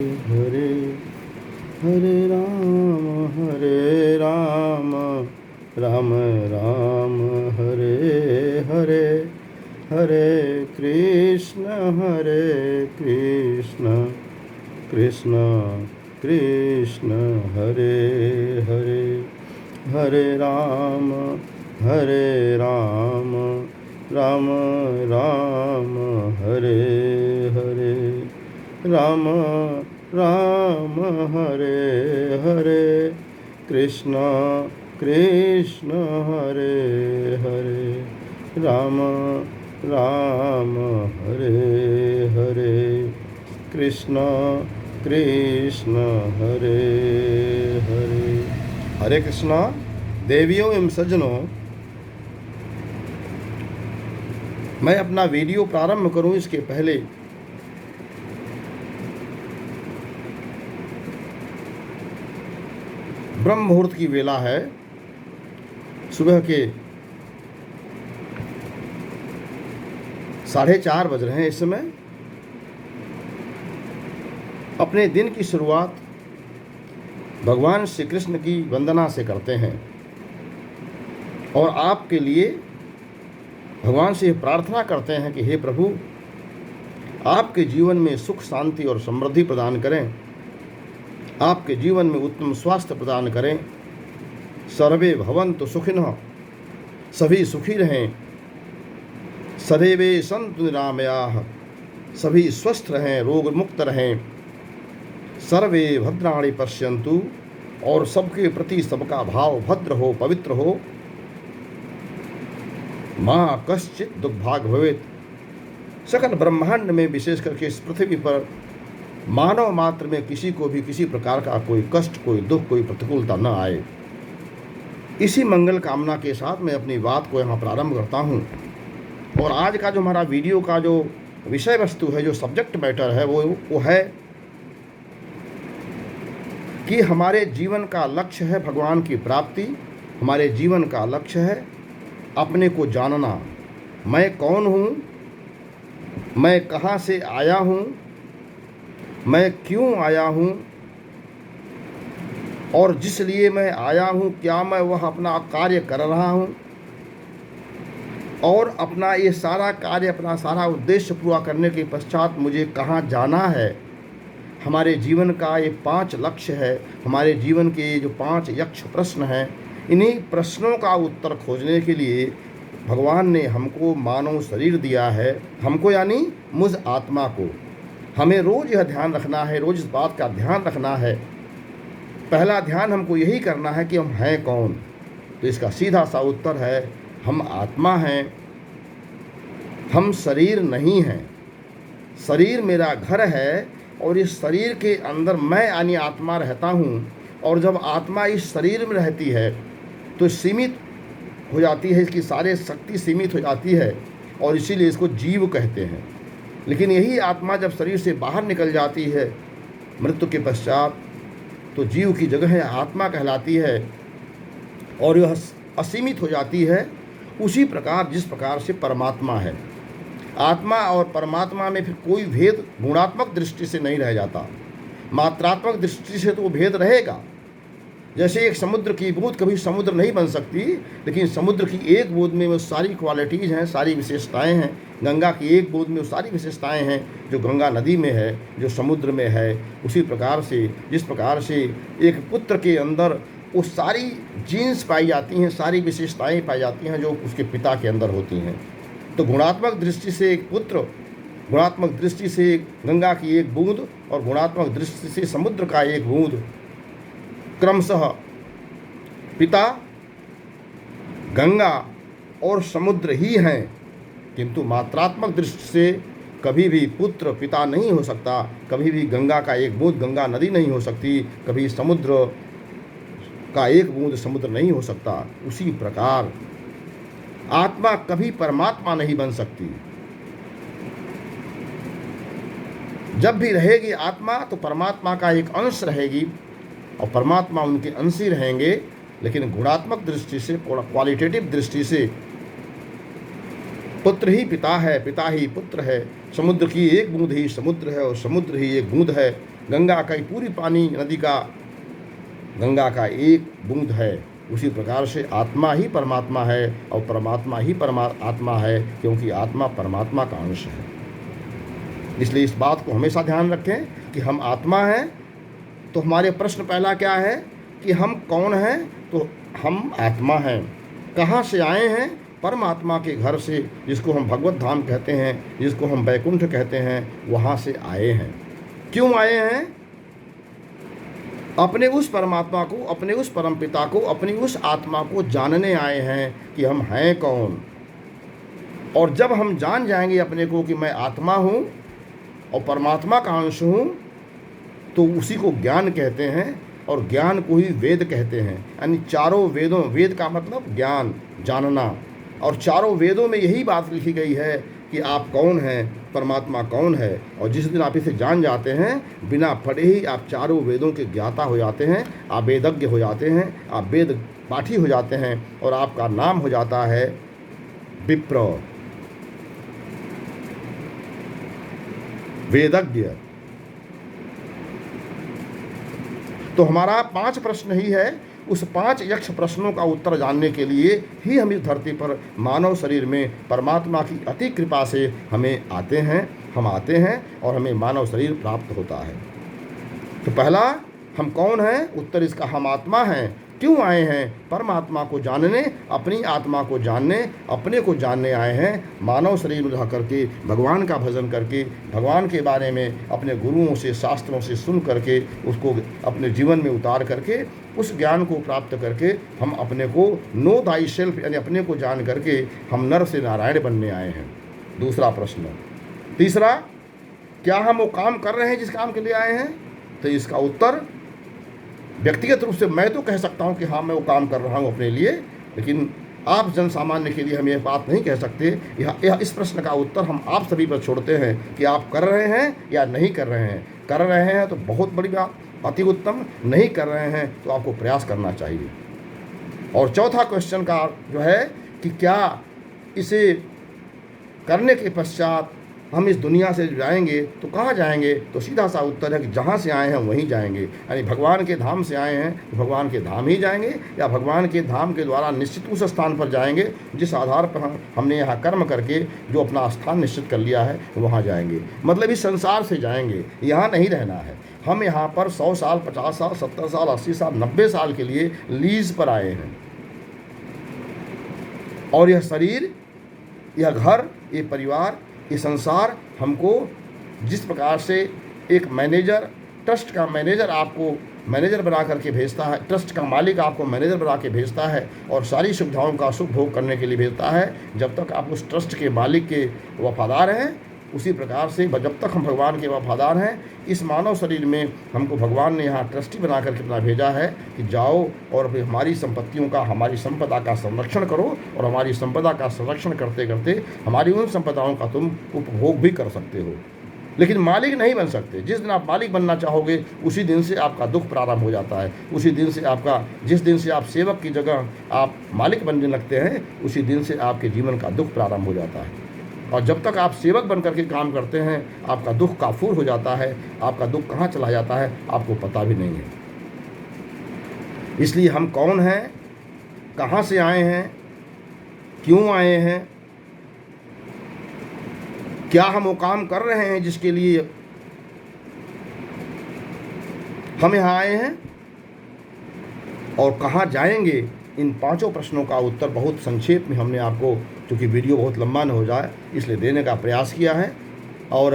हरे हरे राम राम राम हरे हरे, हरे कृष्ण कृष्ण कृष्ण हरे हरे, हरे राम राम राम हरे हरे, राम राम हरे हरे, कृष्ण कृष्ण हरे हरे, राम राम हरे हरे, कृष्ण कृष्ण हरे हरे। हरे कृष्णा। देवियों एवं सज्जनों, मैं अपना वीडियो प्रारंभ करूं इसके पहले ब्रह्म मुहूर्त की वेला है। सुबह के 4:30 बज रहे हैं। इस समय अपने दिन की शुरुआत भगवान श्री कृष्ण की वंदना से करते हैं और आपके लिए भगवान से प्रार्थना करते हैं कि हे प्रभु, आपके जीवन में सुख शांति और समृद्धि प्रदान करें, आपके जीवन में उत्तम स्वास्थ्य प्रदान करें। सर्वे भवन्तु सुखिनः, सभी सुखी रहें। सदैवे सन्तु निरामयाः, सभी स्वस्थ रहें, रोग मुक्त रहें। सर्वे भद्राणि पश्यन्तु, और सबके प्रति सबका भाव भद्र हो, पवित्र हो। माँ कश्चित दुर्भाग भवेत्, सकल ब्रह्मांड में विशेष करके इस पृथ्वी पर मानव मात्र में किसी को भी किसी प्रकार का कोई कष्ट, कोई दुख, कोई प्रतिकूलता न आए। इसी मंगल कामना के साथ मैं अपनी बात को यहाँ प्रारंभ करता हूँ। और आज का जो हमारा वीडियो का जो विषय वस्तु है, जो सब्जेक्ट मैटर है, वो है कि हमारे जीवन का लक्ष्य है भगवान की प्राप्ति। हमारे जीवन का लक्ष्य है अपने को जानना। मैं कौन हूँ, मैं कहाँ से आया हूँ, मैं क्यों आया हूँ, और जिस लिए मैं आया हूँ क्या मैं वह अपना कार्य कर रहा हूँ, और अपना ये सारा कार्य, अपना सारा उद्देश्य पूरा करने के पश्चात मुझे कहाँ जाना है। हमारे जीवन का ये 5 लक्ष्य है। हमारे जीवन के जो 5 यक्ष प्रश्न हैं, इन्हीं प्रश्नों का उत्तर खोजने के लिए भगवान ने हमको मानव शरीर दिया है। हमको यानी मुझ आत्मा को। हमें रोज़ यह ध्यान रखना है, रोज़ इस बात का ध्यान रखना है। पहला ध्यान हमको यही करना है कि हम हैं कौन। तो इसका सीधा सा उत्तर है, हम आत्मा हैं, हम शरीर नहीं हैं। शरीर मेरा घर है और इस शरीर के अंदर मैं यानी आत्मा रहता हूँ। और जब आत्मा इस शरीर में रहती है तो सीमित हो जाती है, इसकी सारे शक्ति सीमित हो जाती है, और इसीलिए इसको जीव कहते हैं। लेकिन यही आत्मा जब शरीर से बाहर निकल जाती है मृत्यु के पश्चात, तो जीव की जगह आत्मा कहलाती है और यह असीमित हो जाती है। उसी प्रकार जिस प्रकार से परमात्मा है, आत्मा और परमात्मा में फिर कोई भेद गुणात्मक दृष्टि से नहीं रह जाता। मात्रात्मक दृष्टि से तो वो भेद रहेगा। जैसे एक समुद्र की बूंद कभी समुद्र नहीं बन सकती, लेकिन समुद्र की एक बूंद में वो सारी क्वालिटीज़ हैं, सारी विशेषताएं हैं। गंगा की एक बूंद में वो सारी विशेषताएं हैं जो गंगा नदी में है, जो समुद्र में है। उसी प्रकार से जिस प्रकार से एक पुत्र के अंदर वो सारी जीन्स पाई जाती हैं, सारी विशेषताएं पाई जाती हैं जो उसके पिता के अंदर होती हैं। तो गुणात्मक दृष्टि से एक पुत्र, गुणात्मक दृष्टि से गंगा की एक बूंद, और गुणात्मक दृष्टि से समुद्र का एक बूंद, क्रमशः पिता, गंगा और समुद्र ही हैं। किंतु मात्रात्मक दृष्टि से कभी भी पुत्र पिता नहीं हो सकता, कभी भी गंगा का एक बूंद गंगा नदी नहीं हो सकती, कभी समुद्र का एक बूंद समुद्र नहीं हो सकता। उसी प्रकार आत्मा कभी परमात्मा नहीं बन सकती। जब भी रहेगी आत्मा तो परमात्मा का एक अंश रहेगी, और परमात्मा उनके अंश ही रहेंगे। लेकिन गुणात्मक दृष्टि से, क्वालिटेटिव दृष्टि से पुत्र ही पिता है, पिता ही पुत्र है। समुद्र की एक बूंद ही समुद्र है और समुद्र ही एक बूंद है। गंगा का पूरी पानी नदी का गंगा का एक बूंद है, उसी प्रकार से आत्मा ही परमात्मा है और परमात्मा ही आत्मा है, क्योंकि आत्मा परमात्मा का अंश है। इसलिए इस बात को हमेशा ध्यान रखें कि हम आत्मा हैं। तो हमारे प्रश्न पहला क्या है कि हम कौन हैं? तो हम आत्मा हैं। कहाँ से आए हैं? परमात्मा के घर से, जिसको हम भगवत धाम कहते हैं, जिसको हम वैकुंठ कहते हैं, वहाँ से आए हैं। क्यों आए हैं? अपने उस परमात्मा को, अपने उस परमपिता को, अपनी उस आत्मा को जानने आए हैं कि हम हैं कौन। और जब हम जान जाएंगे अपने को कि मैं आत्मा हूँ और परमात्मा का अंश हूँ, तो उसी को ज्ञान कहते हैं और ज्ञान को ही वेद कहते हैं। यानी चारों वेदों, वेद का मतलब ज्ञान, जानना, और चारों वेदों में यही बात लिखी गई है कि आप कौन हैं, परमात्मा कौन है। और जिस दिन आप इसे जान जाते हैं, बिना पढ़े ही आप चारों वेदों के ज्ञाता हो जाते हैं, आप वेदज्ञ हो जाते हैं, आप वेद पाठी हो जाते हैं और आपका नाम हो जाता है विप्र, वेदज्ञ। तो हमारा 5 प्रश्न ही है। उस 5 यक्ष प्रश्नों का उत्तर जानने के लिए ही हम इस धरती पर मानव शरीर में परमात्मा की अति कृपा से हमें आते हैं, हम आते हैं और हमें मानव शरीर प्राप्त होता है। तो पहला, हम कौन हैं? उत्तर इसका हम आत्मा हैं। क्यों आए हैं? परमात्मा को जानने, अपनी आत्मा को जानने, अपने को जानने आए हैं। मानव शरीर में रह करके, भगवान का भजन करके, भगवान के बारे में अपने गुरुओं से, शास्त्रों से सुन करके, उसको अपने जीवन में उतार करके, उस ज्ञान को प्राप्त करके हम अपने को नो दाई सेल्फ, यानी अपने को जान करके हम नर से नारायण बनने आए हैं। दूसरा प्रश्न। तीसरा, क्या हम वो काम कर रहे हैं जिस काम के लिए आए हैं? तो इसका उत्तर व्यक्तिगत रूप से मैं तो कह सकता हूं कि हाँ, मैं वो काम कर रहा हूं अपने लिए, लेकिन आप जन सामान्य के लिए हम ये बात नहीं कह सकते। इस प्रश्न का उत्तर हम आप सभी पर छोड़ते हैं कि आप कर रहे हैं या नहीं कर रहे हैं। कर रहे हैं तो बहुत बड़ी बात, अति उत्तम। नहीं कर रहे हैं तो आपको प्रयास करना चाहिए। और चौथा क्वेश्चन का जो है कि क्या इसे करने के पश्चात हम इस दुनिया से जाएंगे तो कहाँ जाएंगे? तो सीधा सा उत्तर है कि जहाँ से आए हैं वहीं जाएंगे। यानी भगवान के धाम से आए हैं तो भगवान के धाम ही जाएंगे, या भगवान के धाम के द्वारा निश्चित उस स्थान पर जाएंगे जिस आधार पर हमने यहाँ कर्म करके जो अपना स्थान निश्चित कर लिया है वहाँ जाएंगे। मतलब इस संसार से जाएंगे, यहाँ नहीं रहना है। हम यहाँ पर 100 साल, 50 साल, 70 साल, 80 साल, 90 साल के लिए लीज पर आए हैं। और यह शरीर, यह घर, ये परिवार, ये संसार हमको जिस प्रकार से एक मैनेजर, ट्रस्ट का मैनेजर आपको मैनेजर बना करके भेजता है, ट्रस्ट का मालिक आपको मैनेजर बना के भेजता है और सारी सुविधाओं का सुख भोग करने के लिए भेजता है, जब तक आप उस ट्रस्ट के मालिक के वफादार हैं, उसी प्रकार से जब तक हम भगवान के वफादार हैं, इस मानव शरीर में हमको भगवान ने यहाँ ट्रस्टी बना करके अपना भेजा है कि जाओ और हमारी संपत्तियों का, हमारी संपदा का संरक्षण करो, और हमारी संपदा का संरक्षण करते करते हमारी उन संपदाओं का तुम उपभोग भी कर सकते हो। लेकिन मालिक नहीं बन सकते। जिस दिन आप मालिक बनना चाहोगे उसी दिन से आपका दुख प्रारंभ हो जाता है। उसी दिन से आपका, जिस दिन से आप सेवक की जगह आप मालिक बनने लगते हैं, उसी दिन से आपके जीवन का दुख प्रारंभ हो जाता है। और जब तक आप सेवक बन करके काम करते हैं, आपका दुख काफूर हो जाता है। आपका दुख कहाँ चला जाता है आपको पता भी नहीं है। इसलिए हम कौन हैं, कहाँ से आए हैं, क्यों आए हैं, क्या हम वो काम कर रहे हैं जिसके लिए हम यहाँ आए हैं, और कहाँ जाएंगे, इन 5 प्रश्नों का उत्तर बहुत संक्षेप में हमने आपको, चूँकि वीडियो बहुत लंबा न हो जाए इसलिए देने का प्रयास किया है। और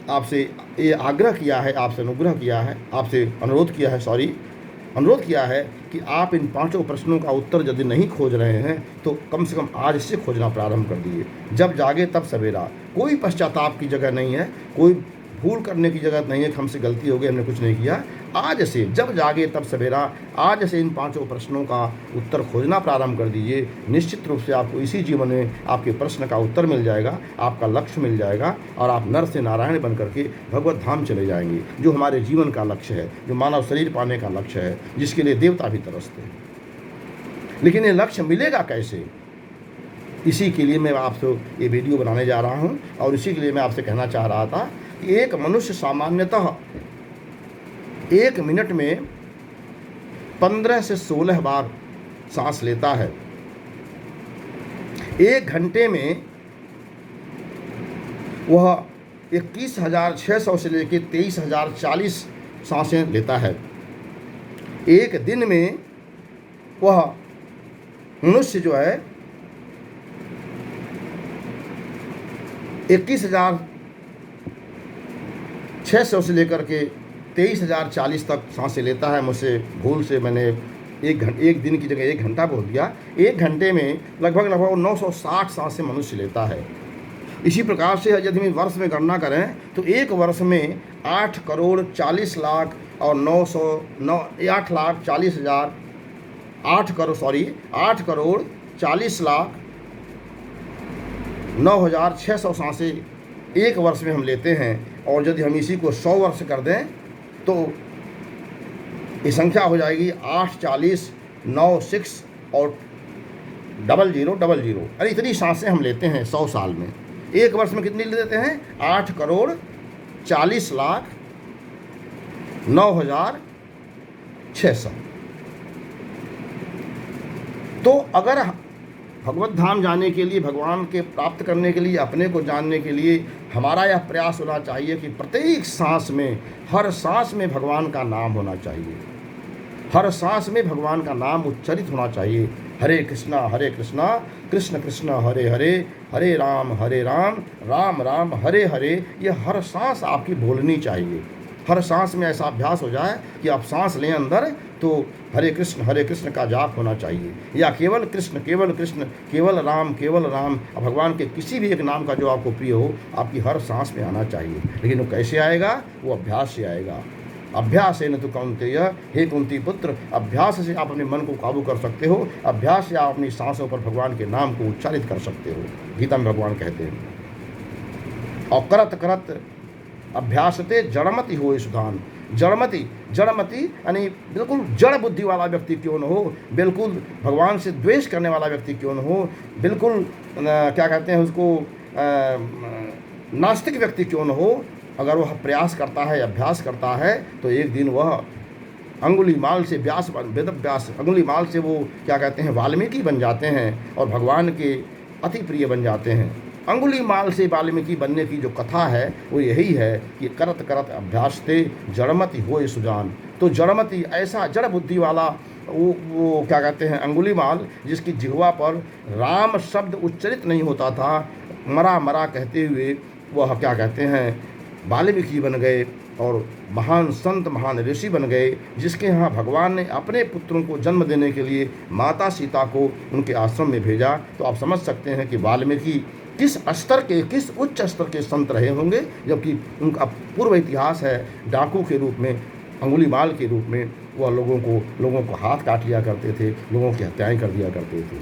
आपसे ये आग्रह किया है, आपसे अनुग्रह किया है, आपसे अनुरोध किया है कि आप इन 5 प्रश्नों का उत्तर यदि नहीं खोज रहे हैं तो कम से कम आज से खोजना प्रारंभ कर दीजिए। जब जागे तब सवेरा। कोई पश्चाताप की जगह नहीं है, कोई भूल करने की जगह नहीं है कि हमसे गलती हो गई, हमने कुछ नहीं किया। आज से, जब जागे तब सवेरा, आज से इन 5 प्रश्नों का उत्तर खोजना प्रारंभ कर दीजिए। निश्चित रूप से आपको इसी जीवन में आपके प्रश्न का उत्तर मिल जाएगा, आपका लक्ष्य मिल जाएगा, और आप नर से नारायण बन करके भगवत धाम चले जाएंगे, जो हमारे जीवन का लक्ष्य है, जो मानव शरीर पाने का लक्ष्य है, जिसके लिए देवता भी तरसते हैं। लेकिन ये लक्ष्य मिलेगा कैसे? इसी के लिए मैं आपसे ये वीडियो बनाने जा रहा हूँ, और इसी के लिए मैं आपसे कहना चाह रहा था कि एक मनुष्य सामान्यतः 1 मिनट में 15 से 16 बार सांस लेता है। 1 घंटे में वह 21,600 से लेकर 23,040 सांसें लेता है। एक दिन में वह मनुष्य जो है 21,600 से लेकर के 23,040 तक सांसें लेता है। मुझसे भूल से मैंने एक दिन की जगह 1 घंटा बोल दिया। 1 घंटे में लगभग 960 सांसें मनुष्य लेता है। इसी प्रकार से यदि हम वर्ष में गणना करें तो एक वर्ष में 8 करोड़ 40 लाख और 8 करोड़ 40 लाख 9,600 सांसें एक वर्ष में हम लेते हैं। और यदि हम इसी को 100 वर्ष कर दें तो ये संख्या हो जाएगी 8 40 9 6 और 0000। अरे इतनी सांसें हम लेते हैं 100 साल में। एक वर्ष में कितनी लेते हैं? 8 करोड़ 40 लाख 9,600। तो अगर भगवत धाम जाने के लिए, भगवान के प्राप्त करने के लिए, अपने को जानने के लिए हमारा यह प्रयास होना चाहिए कि प्रत्येक सांस में, हर सांस में भगवान का नाम होना चाहिए। हर सांस में भगवान का नाम उच्चारित होना चाहिए। हरे कृष्णा कृष्ण कृष्ण हरे हरे, हरे राम राम राम हरे हरे। ये हर सांस आपकी बोलनी चाहिए। हर सांस में ऐसा अभ्यास हो जाए कि आप सांस लें अंदर तो हरे कृष्ण का जाप होना चाहिए, या केवल कृष्ण केवल राम भगवान के किसी भी एक नाम का जो आपको प्रिय हो आपकी हर सांस में आना चाहिए। लेकिन वो कैसे आएगा? वो अभ्यास से आएगा। अभ्यास है न तो कौन्तेय, हे कुंती पुत्र, अभ्यास से आप अपने मन को काबू कर सकते हो। अभ्यास से आप अपनी सांसों पर भगवान के नाम को उच्चारित कर सकते हो। गीता में भगवान कहते हैं, और करत करत अभ्यासते जड़मति हो सुधान। जड़मति यानी बिल्कुल जड़ बुद्धि वाला व्यक्ति क्यों न हो, बिल्कुल भगवान से द्वेष करने वाला व्यक्ति क्यों न हो, बिल्कुल क्या कहते हैं उसको, नास्तिक व्यक्ति क्यों न हो, अगर वह प्रयास करता है, अभ्यास करता है तो एक दिन वह अंगुलीमाल से वेद व्यास, अंगुलीमाल से वो क्या कहते हैं वाल्मीकि बन जाते हैं और भगवान के अति प्रिय बन जाते हैं। अंगुलीमाल से वाल्मीकि बनने की जो कथा है वो यही है कि करत करत अभ्यासते जड़मति होए सुजान। तो जड़मति ऐसा जड़ बुद्धि वाला वो क्या कहते हैं अंगुलीमाल, जिसकी जिह्वा पर राम शब्द उच्चरित नहीं होता था, मरा कहते हुए वह क्या कहते हैं वाल्मीकि बन गए और महान संत, महान ऋषि बन गए, जिसके यहाँ भगवान ने अपने पुत्रों को जन्म देने के लिए माता सीता को उनके आश्रम में भेजा। तो आप समझ सकते हैं कि वाल्मीकि किस उच्च स्तर के संत रहे होंगे, जबकि उनका पूर्व इतिहास है डाकू के रूप में, अंगुलीमाल के रूप में वह लोगों को हाथ काट लिया करते थे, लोगों की हत्याएं कर दिया करते थे।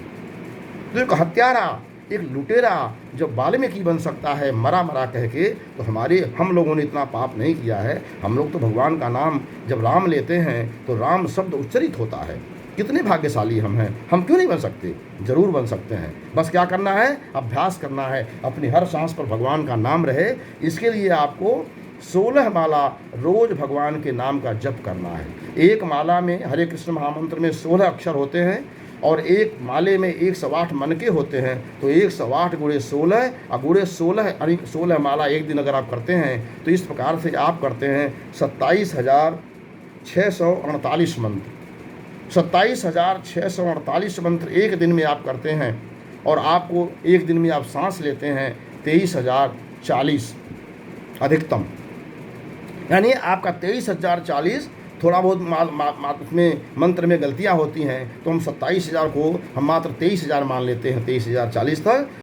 तो एक हत्यारा, एक लुटेरा जब वाल्मीकि बन सकता है मरा कह के, तो हम लोगों ने इतना पाप नहीं किया है। हम लोग तो भगवान का नाम जब राम लेते हैं तो राम शब्द उच्चरित होता है। कितने भाग्यशाली हम हैं, हम क्यों नहीं बन सकते? जरूर बन सकते हैं। बस क्या करना है? अभ्यास करना है। अपनी हर सांस पर भगवान का नाम रहे, इसके लिए आपको 16 माला रोज भगवान के नाम का जप करना है। एक माला में, हरे कृष्ण महामंत्र में 16 अक्षर होते हैं और एक माले में 108 मनके होते हैं। तो 108 गुणे 16 और गुणे 16 माला एक दिन अगर आप करते हैं तो इस प्रकार से आप करते हैं 27,648 मंत्र। 27,648 मंत्र एक दिन में आप करते हैं और आपको एक दिन में आप सांस लेते हैं 23,040 अधिकतम, यानी आपका 23,040। थोड़ा बहुत उसमें मंत्र में गलतियां होती हैं तो हम 27,000 को हम मात्र 23,000 मान लेते हैं, 23,040 तक।